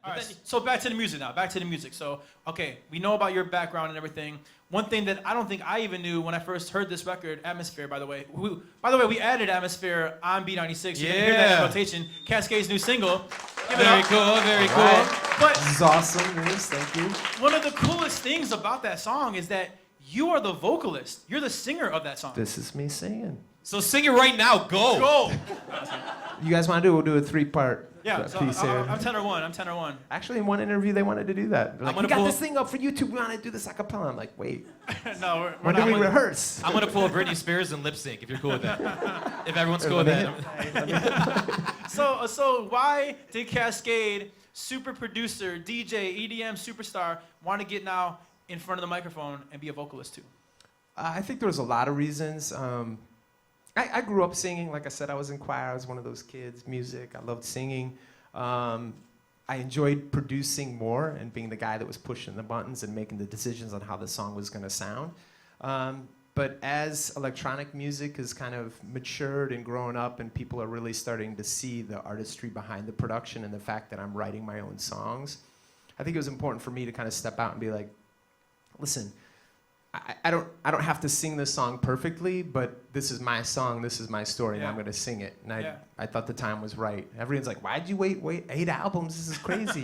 All right, so back to the music now. Back to the music. So, okay, we know about your background and everything. One thing that I don't think I even knew when I first heard this record, Atmosphere, by the way. We added Atmosphere on B96. You're gonna hear that in rotation. Kaskade's new single. Very cool, very cool. Right. But This is awesome news, thank you. one of the coolest things about that song is that you are the vocalist. You're the singer of that song. This is me singing. So sing it right now, go. Go! You guys want to do? We'll do a 3-part Yeah, so piece here. I'm tenor one. I'm tenor one. Actually, in one interview, they wanted to do that. They're like, gonna we got pull- this thing up for YouTube. We want to do this acapella. I'm like, wait, No, we're when not. do we rehearse? I'm gonna pull a Britney Spears and lip sync if you're cool with that. If everyone's cool with that. So why did Kaskade, super producer, DJ, EDM superstar, want to get now in front of the microphone and be a vocalist too? I think there was a lot of reasons. I grew up singing. Like I said, I was in choir. I was one of those kids, music. I loved singing. I enjoyed producing more and being the guy that was pushing the buttons and making the decisions on how the song was going to sound. But as electronic music has kind of matured and grown up and people are really starting to see the artistry behind the production and the fact that I'm writing my own songs, I think it was important for me to kind of step out and be like, listen, I don't have to sing this song perfectly, but this is my song, this is my story, and I'm gonna sing it. And I thought the time was right. Everyone's like, why'd you wait 8 albums? This is crazy.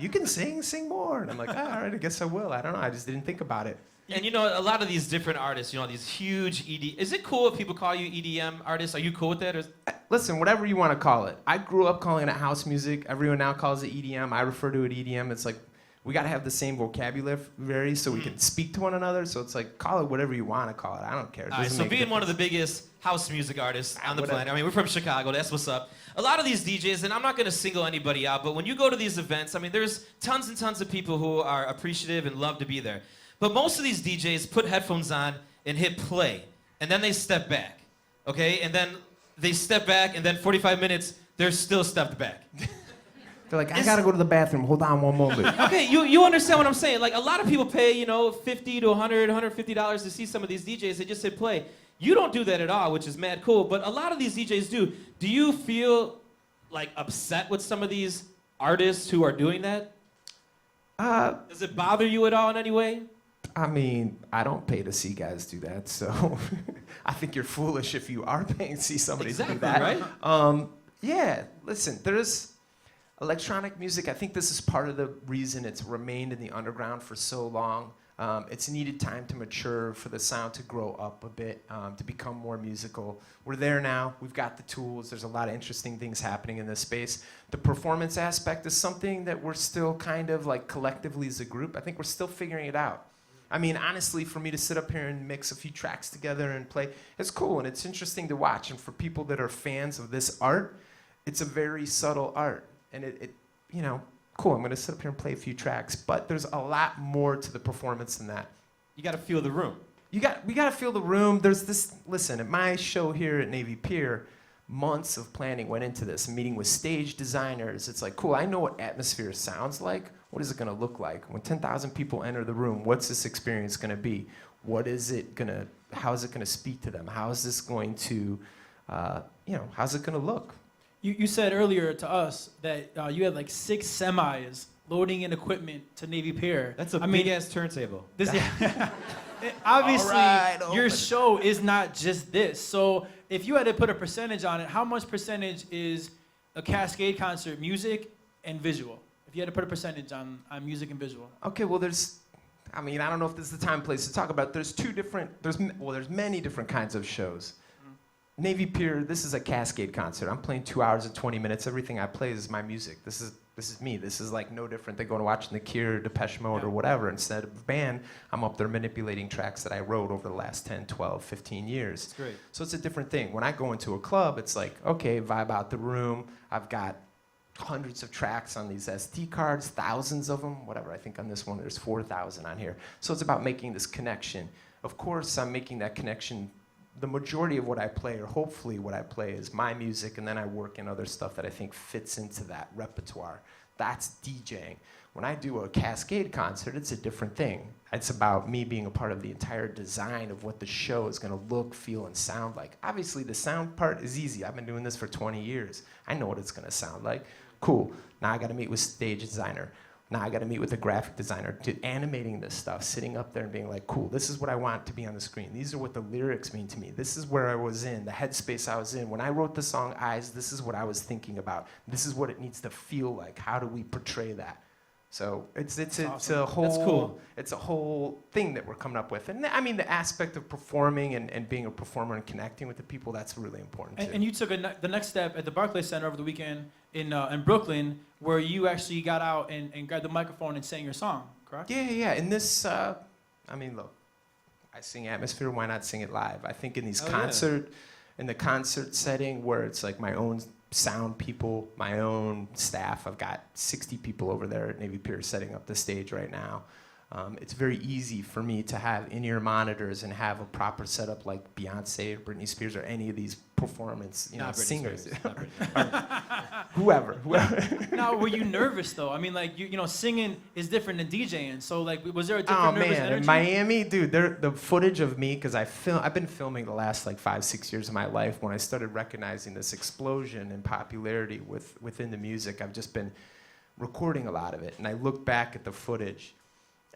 You can sing more. And I'm like, all right, I guess I will. I don't know. I just didn't think about it. And you know, a lot of these different artists, you know, these huge is it cool if people call you EDM artists? Are you cool with that? Or Listen, whatever you want to call it. I grew up calling it house music. Everyone now calls it EDM. I refer to it EDM. It's like, we got to have the same vocabulary so we can speak to one another. So it's like, call it whatever you want to call it. I don't care. All right, so being one of the biggest house music artists on the planet, I mean, we're from Chicago, that's what's up. A lot of these DJs, and I'm not going to single anybody out, but when you go to these events, I mean, there's tons and tons of people who are appreciative and love to be there. But most of these DJs put headphones on and hit play, and then they step back, okay? And then they step back, and then 45 minutes, they're still stepped back. They're like, I gotta go to the bathroom. Hold on one moment. Okay, you understand what I'm saying? Like, a lot of people pay, you know, $50 to $100, $150 to see some of these DJs. They just hit play. You don't do that at all, which is mad cool. But a lot of these DJs do. Do you feel like upset with some of these artists who are doing that? Does it bother you at all in any way? I mean, I don't pay to see guys do that, so I think you're foolish if you are paying to see somebody do that. Right? Yeah, listen, there's electronic music. I think this is part of the reason it's remained in the underground for so long. It's needed time to mature, for the sound to grow up a bit, to become more musical. We're there now. We've got the tools. There's a lot of interesting things happening in this space. The performance aspect is something that we're still kind of like collectively as a group, I think we're still figuring it out. I mean, honestly, for me to sit up here and mix a few tracks together and play, it's cool and it's interesting to watch. And for people that are fans of this art, it's a very subtle art. And it you know, cool, I'm gonna sit up here and play a few tracks, but there's a lot more to the performance than that. You got to feel the room. We gotta feel the room. There's this, listen, at my show here at Navy Pier, months of planning went into this, meeting with stage designers. It's like, cool, I know what Atmosphere sounds like. What is it gonna look like? When 10,000 people enter the room, what's this experience gonna be? How is it gonna speak to them? How is this going to, how's it gonna look? You said earlier to us that you had like 6 semis loading in equipment to Navy Pier. That's a big-ass turntable. Obviously, your show is not just this. So if you had to put a percentage on it, how much percentage is a Kaskade concert music and visual? If you had to put a percentage on music and visual. Okay, well, I don't know if this is the time and place to talk about. There's many different kinds of shows. Navy Pier, this is a Kaskade concert. I'm playing 2 hours and 20 minutes. Everything I play is my music. This is me. This is like no different than going to watching The Cure, Depeche Mode, or whatever. Instead of band, I'm up there manipulating tracks that I wrote over the last 10, 12, 15 years. That's great. So it's a different thing. When I go into a club, it's like, okay, vibe out the room. I've got hundreds of tracks on these SD cards, thousands of them, whatever. I think on this one there's 4,000 on here. So it's about making this connection. Of course, I'm making that connection. The majority of what I play, or hopefully what I play, is my music, and then I work in other stuff that I think fits into that repertoire. That's DJing. When I do a Kaskade concert, it's a different thing. It's about me being a part of the entire design of what the show is gonna look, feel, and sound like. Obviously, the sound part is easy. I've been doing this for 20 years. I know what it's gonna sound like. Cool. Now I got to meet with stage designer. Now I got to meet with a graphic designer, to animating this stuff, sitting up there and being like, cool, this is what I want to be on the screen. These are what the lyrics mean to me. This is where I was in, the headspace I was in. When I wrote the song Eyes, this is what I was thinking about. This is what it needs to feel like. How do we portray that? So it's awesome. a whole That's cool. It's a whole thing that we're coming up with. And I mean the aspect of performing and being a performer and connecting with the people, that's really important too. And you took the next step at the Barclays Center over the weekend in Brooklyn, where you actually got out and grabbed the microphone and sang your song, correct? Yeah. In this, I mean, look, I sing Atmosphere. Why not sing it live? I think in these in the concert setting where it's like my own sound people, my own staff. I've got 60 people over there at Navy Pier setting up the stage right now. It's very easy for me to have in-ear monitors and have a proper setup like Beyonce or Britney Spears or any of these performance, singers, whoever. Now, were you nervous though? I mean, like singing is different than DJing. So, like, was there a different nervous energy? In Miami, dude, the footage of me, because I've been filming the last like 5-6 years of my life. When I started recognizing this explosion in popularity within the music, I've just been recording a lot of it, and I look back at the footage.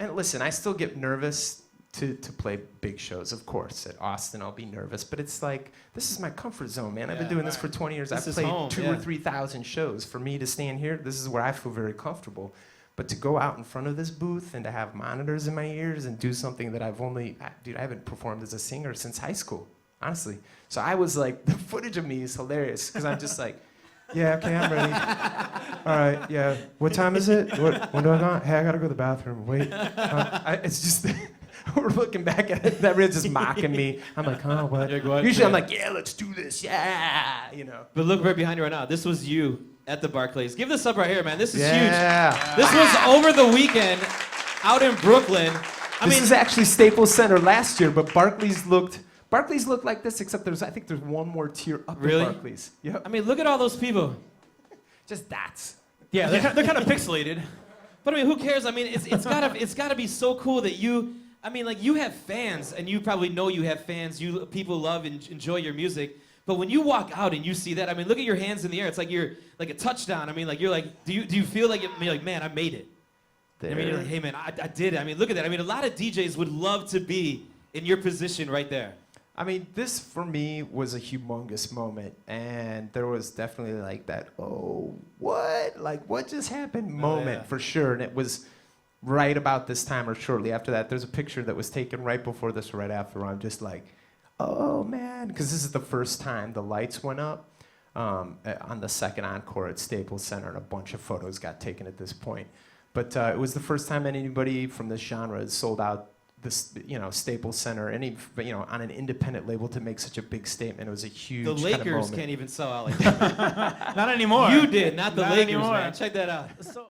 And listen, I still get nervous to play big shows, of course. At Austin, I'll be nervous, but it's like, this is my comfort zone, man. I've been doing this for 20 years. I've played 2,000 or 3,000 shows. For me to stand here, this is where I feel very comfortable. But to go out in front of this booth and to have monitors in my ears and do something that I haven't performed as a singer since high school, honestly. So I was like, the footage of me is hilarious, because I'm just like, yeah, okay, I'm ready. All right, yeah. What time is it? When do I go? Hey, I gotta go to the bathroom. Wait. It's just, we're looking back at it. That really just mocking me. I'm like, huh, what? Yeah, Usually I'm like, yeah, let's do this. Yeah, But look right behind you right now. This was you at the Barclays. Give this up right here, man. This is Yeah. huge. This was over the weekend out in Brooklyn. This is actually Staples Center last year, but Barclays looked like this, except I think there's one more tier up Really? at Barclays. Yep. I mean, look at all those people. Just dots. Yeah, they're kind of pixelated. But I mean, who cares? I mean, it's gotta be so cool that you have fans, and you probably know you have fans. People love and enjoy your music. But when you walk out and you see that, I mean, look at your hands in the air. It's like you're like a touchdown. I mean, like you're like, do you feel like you're like, man, I made it? I mean, you're like, hey, man, I did it. I mean, look at that. I mean, a lot of DJs would love to be in your position right there. I mean, this for me was a humongous moment, and there was definitely like that, oh, what? Like, what just happened moment for sure. And it was right about this time or shortly after that. There's a picture that was taken right before this or right after, where I'm just like, oh, man. Because this is the first time the lights went up on the second encore at Staples Center, and a bunch of photos got taken at this point. But it was the first time anybody from this genre has sold out this, Staples Center, on an independent label to make such a big statement. It was a huge The kind of Lakers moment. can't even sell out like that. Not anymore. You did, not the Not Lakers, anymore. man. Check that out. So